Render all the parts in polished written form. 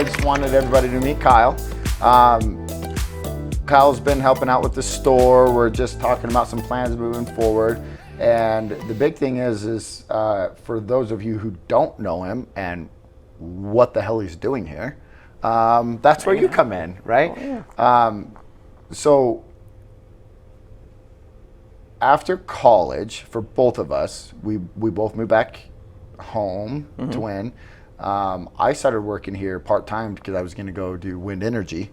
I just wanted everybody to meet Kyle. Kyle's been helping out with the store. We're just talking about some plans moving forward. And the big thing is for those of you who don't know him and what the hell he's doing here, that's where you come in, right? Oh, yeah. So after college, for both of us, we both moved back home to Wynn. I started working here part-time because I was going to go do wind energy.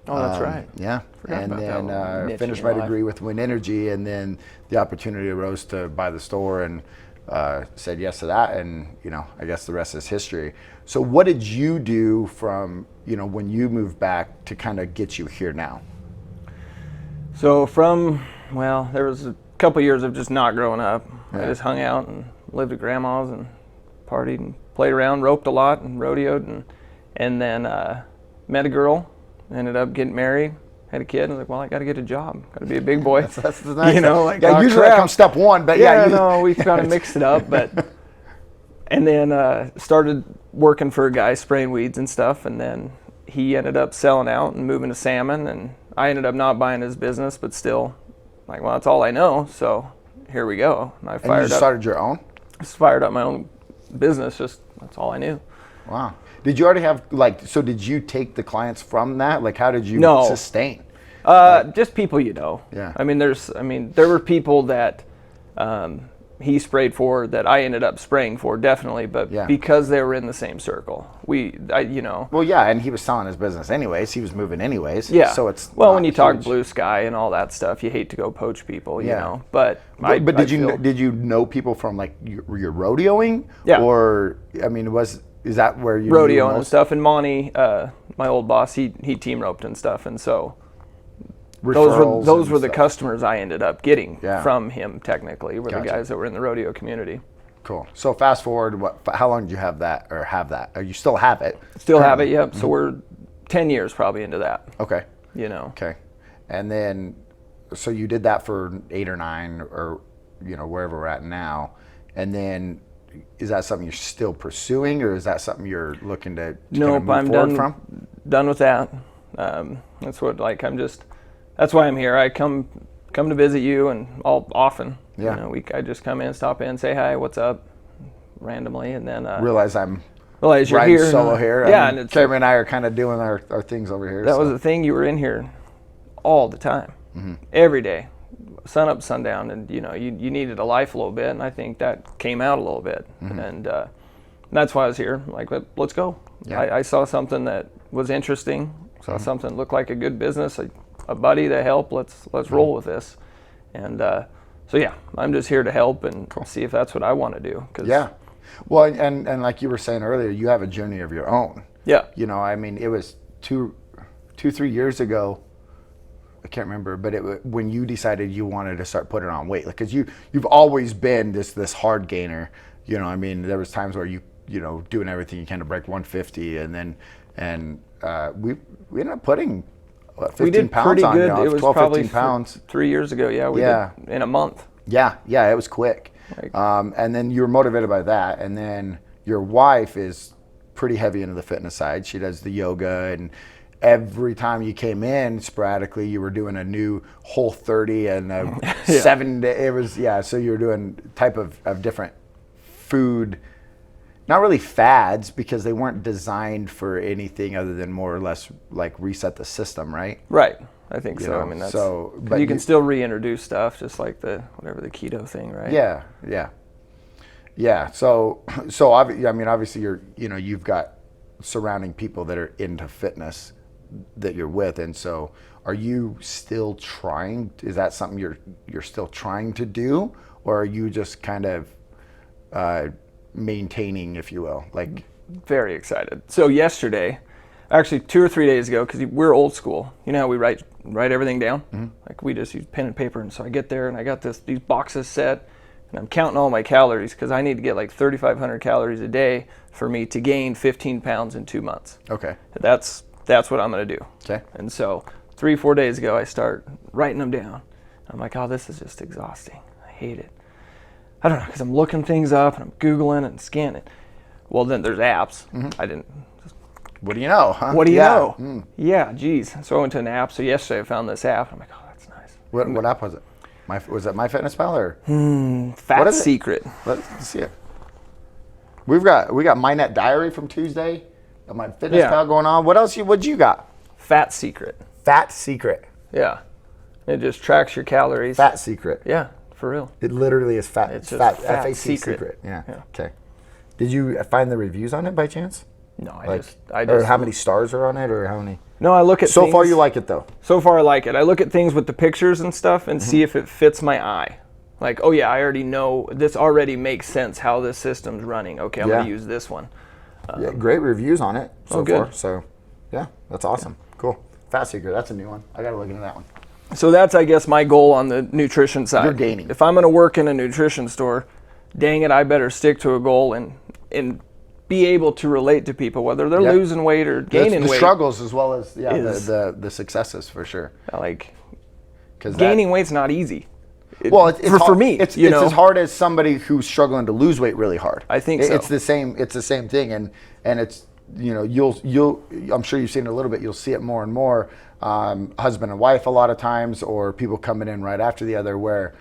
Oh, that's right. Yeah. Forgot and about then finished my degree with wind energy, and then the opportunity arose to buy the store, and said yes to that, and I guess the rest is history. So what did you do from when you moved back to kind of get you here now? So there was a couple years of just not growing up. Yeah. I just hung out and lived at grandma's and partied and played around, roped a lot and rodeoed, and then met a girl, ended up getting married, had a kid, and I was like, well, I got to get a job, got to be a big boy. That's nice. Usually crap. that comes step one, but no, we kind of mixed it up, and then started working for a guy spraying weeds and stuff, and then he ended up selling out and moving to salmon, and I ended up not buying his business, but still, well, that's all I know, so here we go. And you started your own? I fired up my own business, that's all I knew. Wow. Did you already have, so did you take the clients from that? How did you sustain? Just people Yeah. There were people that he sprayed for that I ended up spraying for, definitely, but because they were in the same circle. Well, yeah, and he was selling his business anyways. He was moving anyways. Yeah. So it's when you talk blue sky and all that stuff, you hate to go poach people, you know. But did you know people from your rodeoing? Yeah. Or is that where you rodeoing and stuff? And Monty, my old boss, he team roped and stuff, and so those were the customers I ended up getting from him. Technically, were the guys that were in the rodeo community. Cool. So fast forward, how long did you have that? Or you still have it? Still have it, yep. Mm-hmm. So we're 10 years probably into that. Okay. Okay. And then, so you did that for 8 or 9 or, wherever we're at now. And then, is that something you're still pursuing, or is that something you're looking to nope, kind of move forward from? Done with that. That's what, that's why I'm here. I come to visit you and all often. Yeah. I just come in, stop in, say hi, what's up, randomly, and then realize you're here. Solo here. Yeah, and Cameron and I are kind of doing our things over here. That was the thing. You were in here all the time, every day, sun up, sundown, and you needed a life a little bit, and I think that came out a little bit, and that's why I was here. Let's go. Yeah. I saw something that was interesting. Saw something that looked like a good business. A buddy to help. Let's roll with this, and so yeah, I'm just here to help and see if that's what I want to do. Yeah, well, and like you were saying earlier, you have a journey of your own. Yeah, it was 3 years ago. I can't remember, but when you decided you wanted to start putting on weight, because you've always been this hard gainer. There was times where you doing everything you can to break 150, and we ended up putting. 15 pounds pretty on good. You. It was 12, probably 15 pounds. 3 years ago. Yeah, we did in a month. Yeah, it was quick. And then you were motivated by that. And then your wife is pretty heavy into the fitness side. She does the yoga, and every time you came in, sporadically, you were doing a new Whole30 and a 7 day. It was so you were doing type of different food. Not really fads, because they weren't designed for anything other than more or less reset the system, right? Right. I think so. That's but you can still reintroduce stuff, just like the keto thing, right? Yeah. So obviously you've got surrounding people that are into fitness that you're with, and so are you still trying? Is that something you're still trying to do, or are you just kind of maintaining, if you will? Very excited. So yesterday, actually 2 or 3 days ago, because we're old school, how we write everything down. We just use pen and paper, and so I get there and I got these boxes set, and I'm counting all my calories, because I need to get 3,500 calories a day for me to gain 15 pounds in 2 months. Okay. That's what I'm going to do. Okay. And so 3-4 days ago, I start writing them down. I'm like, oh, this is just exhausting. I hate it. I don't know, because I'm looking things up and I'm Googling and scanning. Well, then there's apps. I didn't just What do you know, huh? What do you know? Yeah, geez. So I went to an app. So yesterday I found this app. I'm like, oh, that's nice. What app was it? Was it MyFitnessPal or? Fat Secret. Let's see it. We got MyNet Diary from Tuesday. Got MyFitnessPal going on. What else? What'd you got? Fat Secret. Fat Secret. Yeah. It just tracks your calories. Fat Secret. Yeah, for real. It literally is fat. It's fat. just Fat Secret. Yeah. Okay. Did you find the reviews on it by chance? No, I just. Or how many stars are on it, or how many? No, I look at. So far, you like it though. So far, I like it. I look at things with the pictures and stuff and see if it fits my eye. Like, oh yeah, I already know this. Already makes sense how this system's running. Okay, I'm gonna use this one. Yeah, great reviews on it so good. far. So, yeah, that's awesome. Cool. Fat Secret. That's a new one. I gotta look into that one. So that's, I guess, my goal on the nutrition side. You're gaining. If I'm gonna work in a nutrition store, dang it, I better stick to a goal and be able to relate to people, whether they're losing weight or gaining weight. The struggles as well as the successes for sure. Like, gaining weight's not easy. For me, it's as hard as somebody who's struggling to lose weight really hard. I think so. It's the same thing, and it's you'll I'm sure you've seen it a little bit. You'll see it more and more. Husband and wife a lot of times, or people coming in right after the other, where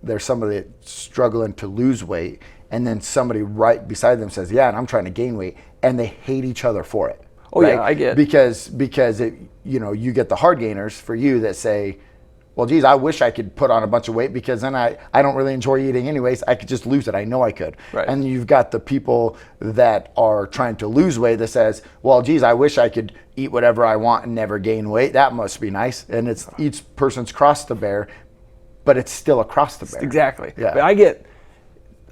there's somebody struggling to lose weight, and then somebody right beside them says, "Yeah, and I'm trying to gain weight," and they hate each other for it. Oh right? Yeah, I get because it, you get the hard gainers for you that say, well, geez, I wish I could put on a bunch of weight because then I don't really enjoy eating anyways. I could just lose it. I know I could. Right. And you've got the people that are trying to lose weight that says, well, geez, I wish I could eat whatever I want and never gain weight. That must be nice. And it's each person's cross to bear, but it's still a cross to bear. Exactly. Yeah. But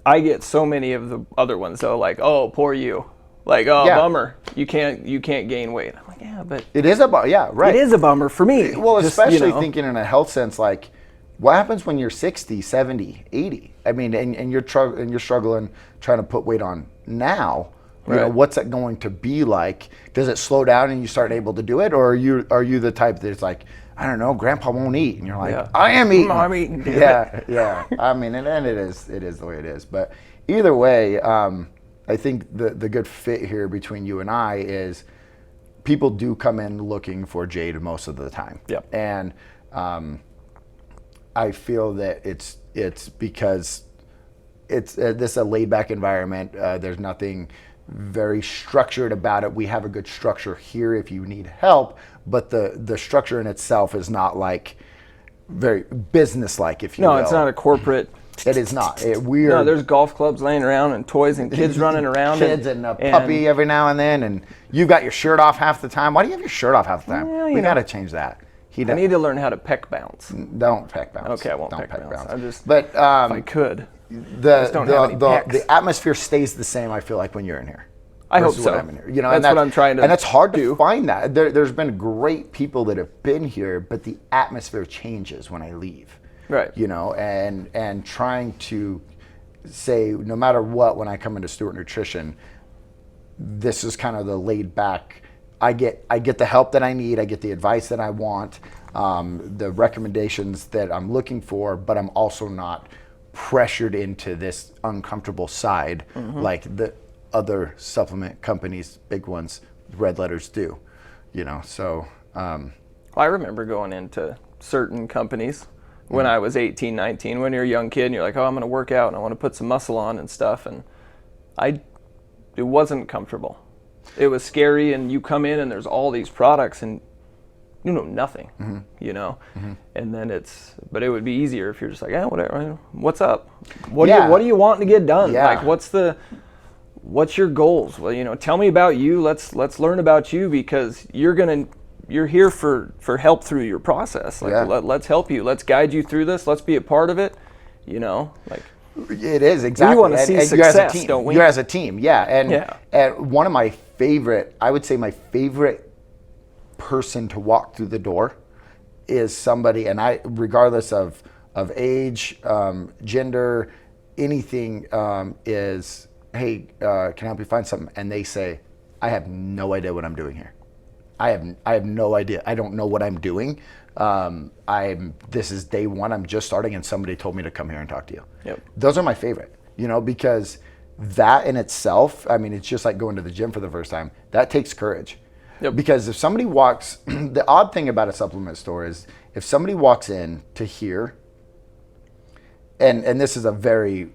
I get so many of the other ones though, like, oh, poor you. Like, oh, bummer. You can't gain weight. I'm like, yeah, but it is a bummer. Yeah, right. It is a bummer for me. Well, especially thinking in a health sense, like, what happens when you're 60, 70, 80? I mean, and you're struggling trying to put weight on now. You know, what's it going to be like? Does it slow down and you start able to do it, or are you the type that's like, I don't know, Grandpa won't eat, and you're like, I am eating. I'm eating. Yeah. I mean, and it is the way it is. But either way, I think the good fit here between you and I is people do come in looking for Jade most of the time. Yep. And I feel that it's because this is a laid back environment. There's nothing very structured about it. We have a good structure here if you need help, but the structure in itself is not like very business-like, if you will. No, it's not a corporate. It is not. No, there's golf clubs laying around and toys and kids running around. Kids and a puppy every now and then, and you've got your shirt off half the time. Why do you have your shirt off half the time? Yeah, we got to change that. I need to learn how to peck bounce. Don't peck bounce. Okay, I won't peck bounce. But if I could. The atmosphere stays the same, I feel like, when you're in here. I hope so. That's what I'm trying to do. And it's hard to find that. There's been great people that have been here, but the atmosphere changes when I leave. Right. And trying to say, no matter what, when I come into Stewart Nutrition, this is kind of the laid back. I get the help that I need. I get the advice that I want, the recommendations that I'm looking for, but I'm also not pressured into this uncomfortable side like the other supplement companies, big ones, red letters do. So. I remember going into certain companies when I was 18, 19, when you're a young kid and you're like, oh, I'm going to work out and I want to put some muscle on and stuff. And it wasn't comfortable. It was scary, and you come in and there's all these products and you know nothing, and then but it would be easier if you're just like, whatever, what's up? What do you want to get done? Yeah. Like, what's your goals? Well, tell me about you. Let's learn about you, because you're here for help through your process. Like, let's help you. Let's guide you through this. Let's be a part of it. Like, it is exactly. We want to see success, don't we? You're as a team, and one of my favorite, I would say my favorite person to walk through the door is somebody, and regardless of age, gender, anything, is, hey, can I help you find something? And they say, I have no idea what I'm doing here. I have no idea. I don't know what I'm doing. This is day one. I'm just starting, and somebody told me to come here and talk to you. Yep. Those are my favorite, because that in itself, I mean, it's just like going to the gym for the first time. That takes courage. Yep. Because if somebody walks, the odd thing about a supplement store is if somebody walks in to here, and this is a very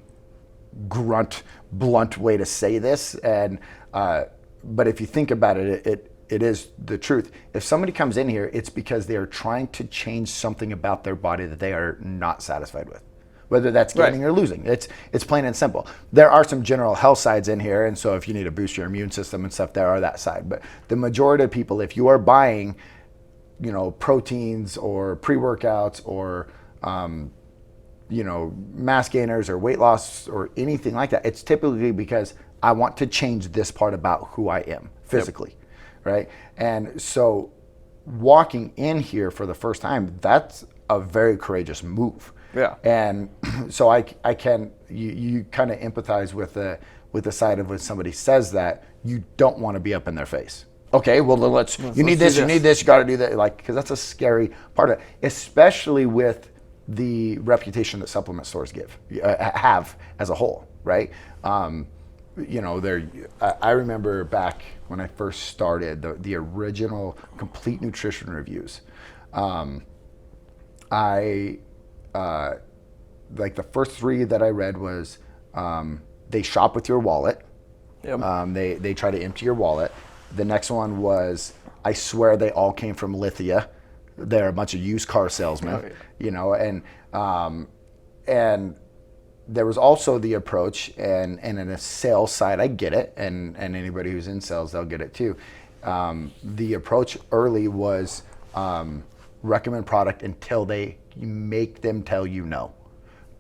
blunt way to say this, and but if you think about it, it is the truth. If somebody comes in here, it's because they are trying to change something about their body that they are not satisfied with, whether that's gaining or losing. It's plain and simple. There are some general health sides in here, and so if you need to boost your immune system and stuff, there are that side. But the majority of people, if you are buying, you know, proteins or pre-workouts or you know, mass gainers or weight loss or anything like that, it's typically because I want to change this part about who I am physically, right? And so walking in here for the first time, that's a very courageous move. Yeah. And so you kind of empathize with the side of when somebody says that, you don't want to be up in their face. Okay, well, you need this, you got to do that, like, because that's a scary part of it, especially with the reputation that supplement stores have as a whole, right? You know, I remember back when I first started the original Complete Nutrition reviews. Like the first 3 that I read was they shop with your wallet. Yep. They try to empty your wallet. The next one was, I swear they all came from Lithia. They're a bunch of used car salesmen, you know, and there was also the approach, and in a sales side, I get it, and anybody who's in sales, they'll get it too. The approach early was recommend product until they make them tell you no.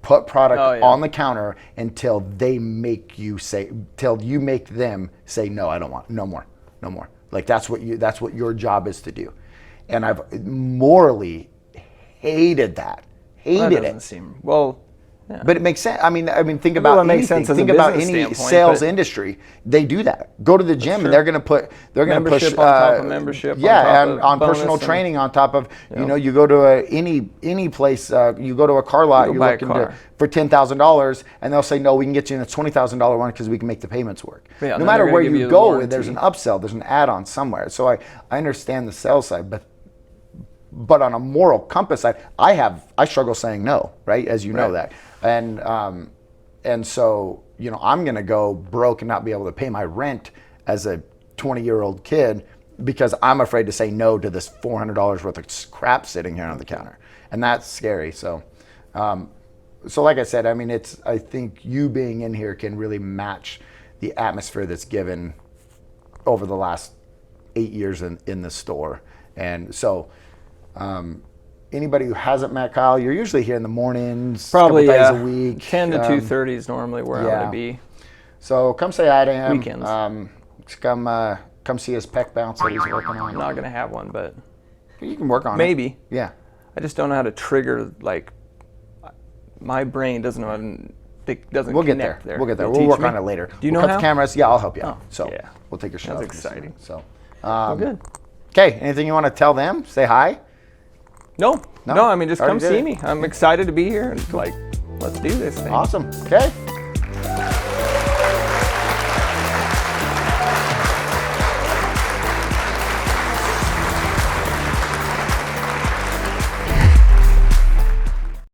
Put product on the counter until they make you till you make them say, no, I don't want, no more. Like that's what your job is to do. And I've morally hated that. Hated it. Seem well. Yeah. But it makes sense. I mean, think about anything. Think about any sales industry. They do that. Go to the gym and they're going to push on top of membership. On personal training on top of you go to any place. You go to a car lot. You're looking for $10,000, and they'll say no. We can get you in a $20,000 one because we can make the payments work. Yeah, no matter where you go, there's an upsell. There's an add-on somewhere. So I understand the sales side, but on a moral compass side, I struggle saying no, right? As you know that. And so, you know, I'm going to go broke and not be able to pay my rent as a 20-year-old kid because I'm afraid to say no to this $400 worth of crap sitting here on the counter. And that's scary. So, like I said, I mean, I think you being in here can really match the atmosphere that's given over the last 8 years in the store. And so, anybody who hasn't met Kyle, you're usually here in the mornings, probably a couple days a week. 10 to 2:30 is normally where I'm going to be. So come say hi to him. Weekends. Come see his pec bounce that he's working on. I'm not going to have one, but you can work on it. Maybe. Yeah. I just don't know how to trigger, like, my brain doesn't know how to, We'll get there. We'll get there. We'll work on it later. Do you know cut how? the cameras. Yeah, I'll help you out. So we'll take your shot. That's exciting. So good. Okay, anything you want to tell them? Say hi? No, I mean, just come see me. I'm excited to be here and, like, let's do this thing. Awesome. Okay.